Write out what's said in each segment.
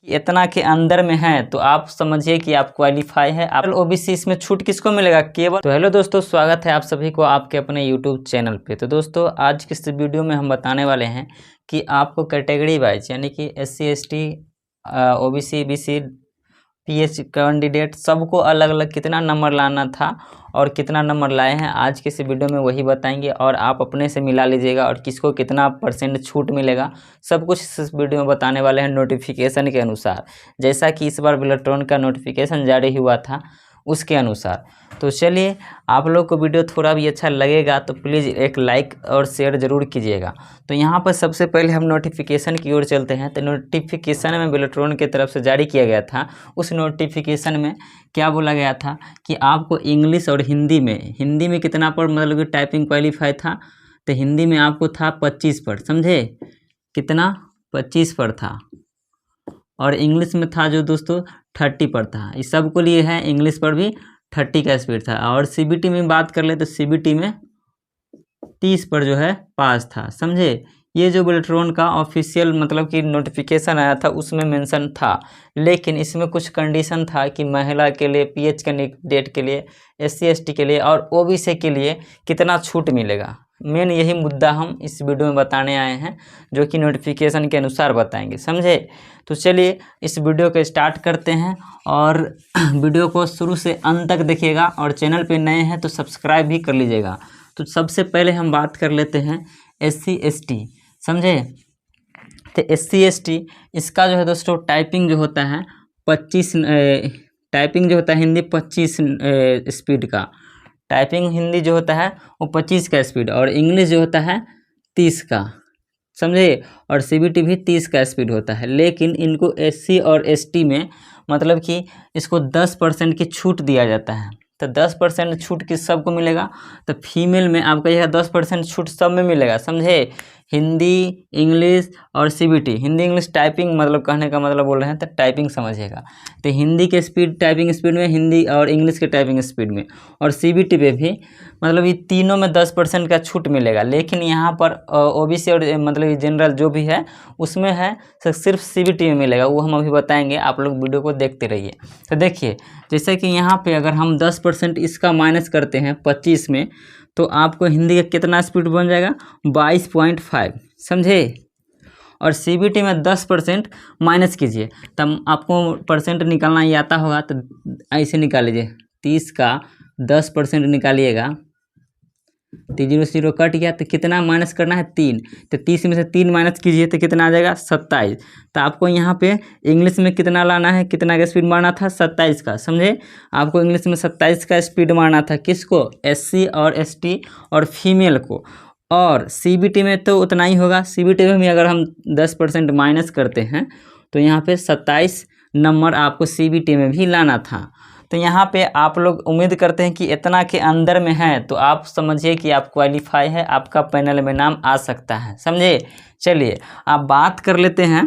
इतना के अंदर में है तो आप समझिए कि आप क्वालिफाई है। आप ओबीसी इसमें छूट किसको मिलेगा? केवल। तो हेलो दोस्तों, स्वागत है आप सभी को आपके अपने यूट्यूब चैनल पे। तो दोस्तों आज की इस वीडियो में हम बताने वाले हैं कि आपको कैटेगरी वाइज यानी कि SC ST OBC BC PH candidate सबको अलग अलग कितना नंबर लाना था और कितना नंबर लाए हैं आज के इस वीडियो में वही बताएंगे। और आप अपने से मिला लीजिएगा और किसको कितना % छूट मिलेगा सब कुछ इस वीडियो में बताने वाले हैं नोटिफिकेशन के अनुसार। जैसा कि इस बार बिल्ट्रॉन का नोटिफिकेशन जारी हुआ था उसके अनुसार। तो चलिए, आप लोग को वीडियो थोड़ा भी अच्छा लगेगा तो प्लीज़ एक लाइक और शेयर ज़रूर कीजिएगा। तो यहाँ पर सबसे पहले हम नोटिफिकेशन की ओर चलते हैं। तो नोटिफिकेशन में बिल्ट्रॉन की तरफ से जारी किया गया था। उस नोटिफिकेशन में क्या बोला गया था कि आपको इंग्लिश और हिंदी में कितना पर मतलब कि टाइपिंग क्वालिफाई था। तो हिंदी में आपको था 25 पर, समझे कितना? 25 पर था। और इंग्लिश में था जो दोस्तों 30 पर था। इस सब को लिए है इंग्लिश पर भी 30 का स्पीड था। और CBT में बात कर ले तो CBT में 30 पर जो है पास था, समझे। ये जो बिल्ट्रॉन का ऑफिशियल मतलब कि नोटिफिकेशन आया था उसमें मेंशन था, लेकिन इसमें कुछ कंडीशन था कि महिला के लिए, PH कैंडिडेट के लिए, SC ST के लिए और OBC के लिए कितना छूट मिलेगा। मेन यही मुद्दा हम इस वीडियो में बताने आए हैं, जो कि नोटिफिकेशन के अनुसार बताएंगे, समझे। तो चलिए इस वीडियो को स्टार्ट करते हैं और वीडियो को शुरू से अंत तक देखिएगा। और चैनल पे नए हैं तो सब्सक्राइब भी कर लीजिएगा। तो सबसे पहले हम बात कर लेते हैं SC ST, समझे। तो SC ST इसका जो है दोस्तों टाइपिंग जो होता है 25 टाइपिंग जो होता है हिंदी 25 स्पीड का। टाइपिंग हिंदी जो होता है वो 25 का स्पीड और इंग्लिश जो होता है 30 का, समझे। और CBT भी 30 का स्पीड होता है। लेकिन इनको SC और ST में मतलब कि इसको 10% की छूट दिया जाता है। तो 10% छूट किस सबको मिलेगा? तो फीमेल में आपका यह 10% छूट सब में मिलेगा, समझे। हिंदी, इंग्लिश और CBT। हिंदी इंग्लिश टाइपिंग मतलब कहने का मतलब बोल रहे हैं तो टाइपिंग समझिएगा। तो हिंदी के स्पीड टाइपिंग स्पीड में, हिंदी और इंग्लिश के टाइपिंग स्पीड में और CBT पे भी मतलब ये तीनों में 10% का छूट मिलेगा। लेकिन यहाँ पर OBC और मतलब जनरल जो भी है उसमें है सिर्फ CBT में मिलेगा। वो हम अभी बताएंगे, आप लोग वीडियो को देखते रहिए। तो देखिए, जैसे कि यहाँ पे अगर हम 10% इसका माइनस करते हैं 25 में तो आपको हिंदी का कितना स्पीड बन जाएगा? 22.5, समझे। और CBT में 10% माइनस कीजिए तब आपको परसेंट निकालना ही आता होगा। तो ऐसे निकाल लीजिए, 30 का 10% निकालिएगा तो 0 0 कट गया। तो कितना माइनस करना है? 3। तो 30 में से 3 माइनस कीजिए तो कितना आ जाएगा? 27। तो आपको यहाँ पे इंग्लिश में कितना लाना है, कितना का स्पीड मारना था? 27 का, समझे। आपको इंग्लिश में 27 का स्पीड मारना था। किसको? SC और ST और फीमेल को। और CBT में तो उतना ही होगा। CBT में भी अगर हम 10% माइनस करते हैं तो यहाँ पे 27 नंबर आपको CBT में भी लाना था। तो यहाँ पे आप लोग उम्मीद करते हैं कि इतना के अंदर में है तो आप समझिए कि आप क्वालिफाई है, आपका पैनल में नाम आ सकता है, समझे। चलिए आप बात कर लेते हैं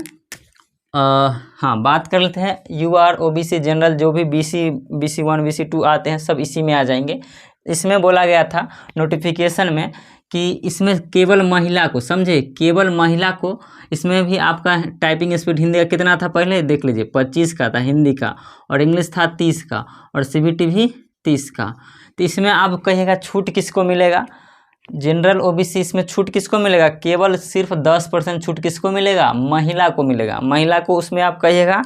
हाँ, बात कर लेते हैं UR OBC जनरल जो भी BC1 BC2 आते हैं सब इसी में आ जाएंगे। इसमें बोला गया था नोटिफिकेशन में कि इसमें केवल महिला को, समझे, केवल महिला को इसमें भी आपका टाइपिंग स्पीड हिंदी का कितना था पहले देख लीजिए। 25 का था हिंदी का और इंग्लिश था 30 का और CBT भी 30 का। तो इसमें आप कहिएगा छूट किसको मिलेगा? जनरल OBC इसमें छूट किसको मिलेगा? केवल सिर्फ 10% छूट किसको मिलेगा? महिला को मिलेगा। महिला को उसमें आप कहिएगा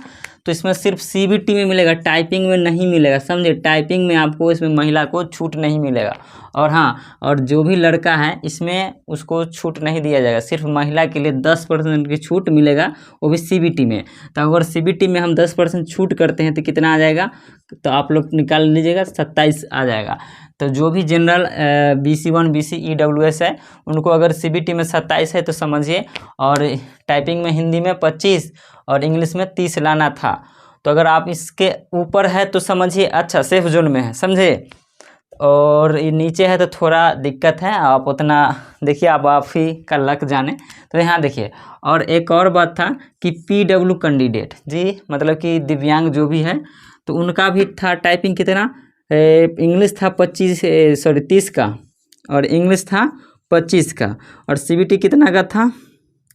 तो इसमें सिर्फ CBT में मिलेगा, टाइपिंग में नहीं मिलेगा, समझे। टाइपिंग में आपको इसमें महिला को छूट नहीं मिलेगा। और हाँ, और जो भी लड़का है इसमें उसको छूट नहीं दिया जाएगा। सिर्फ महिला के लिए 10% की छूट मिलेगा, वो भी CBT में। तो अगर CBT में हम 10% छूट करते हैं तो कितना आ जाएगा? तो आप लोग निकाल लीजिएगा, 27 आ जाएगा। तो जो भी जनरल BC1 BC EWS है उनको अगर CBT में 27 है तो समझिए, और टाइपिंग में हिंदी में 25 और इंग्लिश में 30 लाना था। तो अगर आप इसके ऊपर है तो समझिए अच्छा सेफ जोन में है, समझे। और ये नीचे है तो थोड़ा दिक्कत है, आप उतना देखिए, आप ही का लक जाने। तो यहाँ देखिए, और एक और बात था कि PW कैंडिडेट जी मतलब कि दिव्यांग जो भी है तो उनका भी था टाइपिंग कितना? इंग्लिश था 30 का और इंग्लिश था 25 का और CBT कितना का था?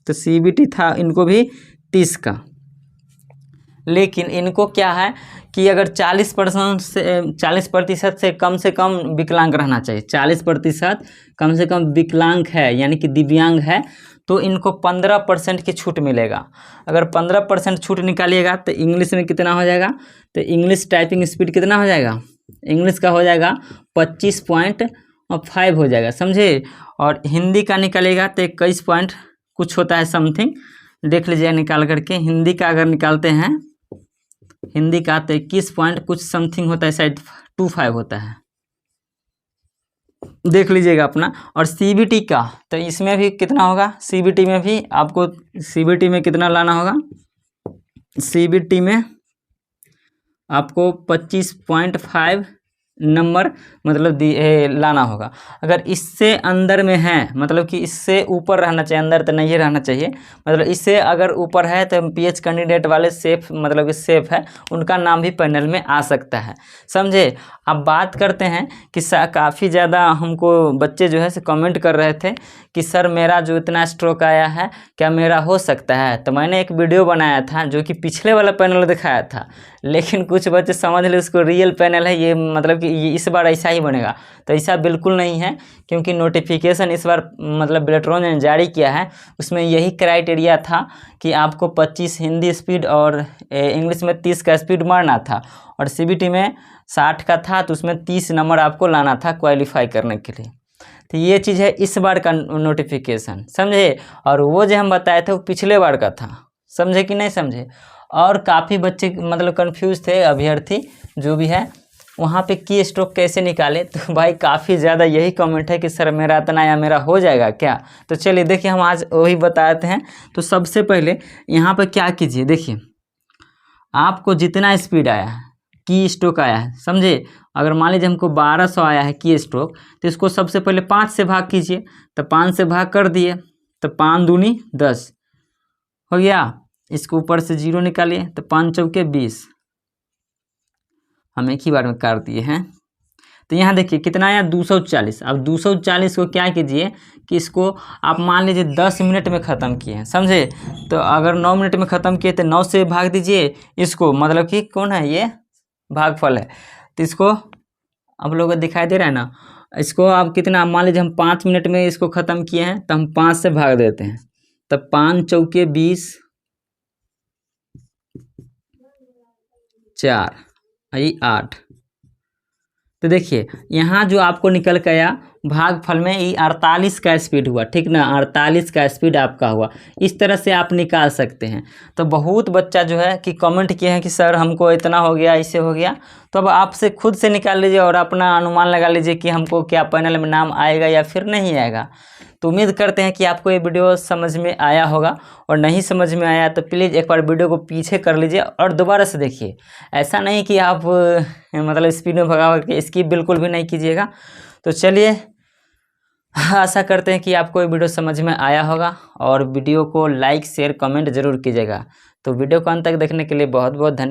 तो CBT था इनको भी 30 का। लेकिन इनको क्या है कि अगर 40% से कम विकलांग रहना चाहिए। 40% कम से कम विकलांग है यानी कि दिव्यांग है, तो इनको 15% की छूट मिलेगा। अगर 15% छूट निकालिएगा तो इंग्लिश में कितना हो जाएगा, तो इंग्लिश टाइपिंग स्पीड कितना हो जाएगा, इंग्लिश का हो जाएगा 25.5 हो जाएगा, समझे। और हिंदी का निकालेगा तो 21 पॉइंट कुछ होता है समथिंग, देख लीजिए निकाल करके। हिंदी का अगर निकालते हैं, हिंदी का तो 21 पॉइंट कुछ समथिंग होता है, शायद 25 होता है, देख लीजिएगा अपना। और सीबीटी का तो इसमें भी कितना होगा, सीबीटी में भी आपको, सीबीटी में कितना लाना होगा, सीबीटी में आपको 25.5 नंबर मतलब लाना होगा। अगर इससे अंदर में है, मतलब कि इससे ऊपर रहना चाहिए, अंदर तो नहीं रहना चाहिए, मतलब इससे अगर ऊपर है तो पीएच कैंडिडेट वाले सेफ, मतलब कि सेफ है, उनका नाम भी पैनल में आ सकता है, समझे। अब बात करते हैं कि काफ़ी ज़्यादा हमको बच्चे जो है से कमेंट कर रहे थे कि सर मेरा जो इतना स्ट्रोक आया है क्या मेरा हो सकता है। तो मैंने एक वीडियो बनाया था जो कि पिछले वाला पैनल दिखाया था, लेकिन कुछ बच्चे समझ ले उसको रियल पैनल है ये, मतलब कि ये इस बार ऐसा ही बनेगा। तो ऐसा बिल्कुल नहीं है, क्योंकि नोटिफिकेशन इस बार मतलब बिलेट्रॉन ने जारी किया है, उसमें यही क्राइटेरिया था कि आपको 25 हिंदी स्पीड और इंग्लिश में 30 का स्पीड मारना था, और सीबीटी में 60 का था, तो उसमें 30 नंबर आपको लाना था क्वालिफाई करने के लिए। तो ये चीज़ है इस बार का नोटिफिकेशन, समझे। और वो जो हम बताए थे वो पिछले बार का था, समझे कि नहीं समझे। और काफ़ी बच्चे मतलब कंफ्यूज थे, अभ्यर्थी जो भी है, वहाँ पे की स्ट्रोक कैसे निकाले। तो भाई काफ़ी ज़्यादा यही कमेंट है कि सर मेरा इतना या मेरा हो जाएगा क्या। तो चलिए देखिए हम आज वही बताते हैं। तो सबसे पहले यहाँ पे क्या कीजिए, देखिए आपको जितना स्पीड आया है, की स्ट्रोक आया है, समझे। अगर मान लीजिए हमको 1200 आया है की स्ट्रोक, तो इसको सबसे पहले 5 से भाग कीजिए। तो 5 से भाग कर दिए तो 5 दूनी 10 हो गया। इसके ऊपर से 0 निकालिए तो 5 चौके 20, हम एक ही बार में काट दिए हैं। तो यहाँ देखिए कितना आया 240। अब 240 को क्या कीजिए कि इसको आप मान लीजिए 10 मिनट में ख़त्म किए हैं, समझे। तो अगर 9 मिनट में ख़त्म किए तो 9 से भाग दीजिए इसको, मतलब कि कौन है ये, भागफल है। तो इसको आप लोगों को दिखाई दे रहा है ना, इसको आप कितना, मान लीजिए हम 5 मिनट में इसको ख़त्म किए हैं, तो हम 5 से भाग देते हैं। तो 5 चौके 20, 4 8। तो देखिए यहाँ जो आपको निकल के आया भागफल में ये 48 का स्पीड हुआ, ठीक ना, 48 का स्पीड आपका हुआ। इस तरह से आप निकाल सकते हैं। तो बहुत बच्चा जो है कि कमेंट किए हैं कि सर हमको इतना हो गया, इससे हो गया। तो अब आपसे खुद से निकाल लीजिए और अपना अनुमान लगा लीजिए कि हमको क्या पैनल में नाम आएगा या फिर नहीं आएगा। तो उम्मीद करते हैं कि आपको ये वीडियो समझ में आया होगा, और नहीं समझ में आया तो प्लीज़ एक बार वीडियो को पीछे कर लीजिए और दोबारा से देखिए। ऐसा नहीं कि आप मतलब स्पीड में भगा के स्किप बिल्कुल भी नहीं कीजिएगा। तो चलिए आशा करते हैं कि आपको ये वीडियो समझ में आया होगा, और वीडियो को लाइक शेयर कमेंट ज़रूर कीजिएगा। तो वीडियो को अंत तक देखने के लिए बहुत बहुत धन्यवाद।